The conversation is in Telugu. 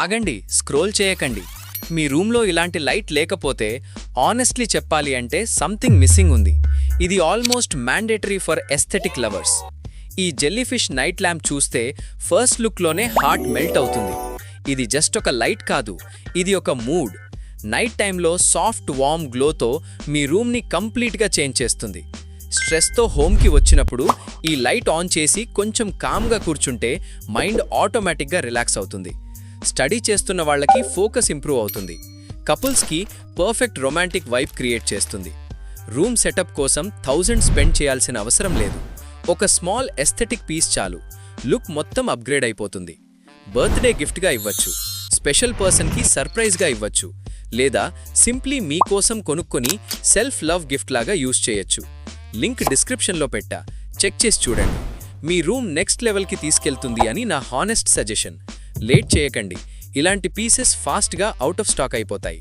ఆగండి, స్క్రోల్ చేయకండి. మీ రూమ్లో ఇలాంటి లైట్ లేకపోతే ఆనెస్ట్లీ చెప్పాలి అంటే సంథింగ్ మిస్సింగ్ ఉంది. ఇది almost mandatory for aesthetic lovers. ఈ జెల్లీఫిష్ నైట్ ల్యాంప్ చూస్తే ఫస్ట్ లుక్లోనే హార్ట్ మెల్ట్ అవుతుంది. ఇది జస్ట్ ఒక లైట్ కాదు, ఇది ఒక మూడ్. నైట్ టైంలో సాఫ్ట్ వార్మ్ గ్లోతో మీ రూమ్ని కంప్లీట్గా చేంజ్ చేస్తుంది. స్ట్రెస్తో హోమ్కి వచ్చినప్పుడు ఈ లైట్ ఆన్ చేసి కొంచెం కామ్గా కూర్చుంటే మైండ్ ఆటోమేటిక్గా రిలాక్స్ అవుతుంది. స్టడీ చేస్తున్న వాళ్ళకి ఫోకస్ ఇంప్రూవ్ అవుతుంది. కపుల్స్కి పర్ఫెక్ట్ రొమాంటిక్ వైబ్ క్రియేట్ చేస్తుంది. రూమ్ సెటప్ కోసం 1000 స్పెండ్ చేయాల్సిన అవసరం లేదు. ఒక స్మాల్ ఎస్థెటిక్ పీస్ చాలు, లుక్ మొత్తం అప్గ్రేడ్ అయిపోతుంది. బర్త్డే గిఫ్ట్గా ఇవ్వచ్చు, స్పెషల్ పర్సన్కి సర్ప్రైజ్గా ఇవ్వచ్చు, లేదా సింప్లీ మీకోసం కొనుక్కొని సెల్ఫ్ లవ్ గిఫ్ట్ లాగా యూజ్ చేయొచ్చు. లింక్ డిస్క్రిప్షన్లో పెట్టా, చెక్ చేసి చూడండి. మీ రూమ్ నెక్స్ట్ లెవెల్కి తీసుకెళ్తుంది అని నా హానెస్ట్ సజెషన్. లేట్ చేయకండి, ఇలాంటి పీసెస్ ఫాస్ట్గా అవుట్ ఆఫ్ స్టాక్ అయిపోతాయి.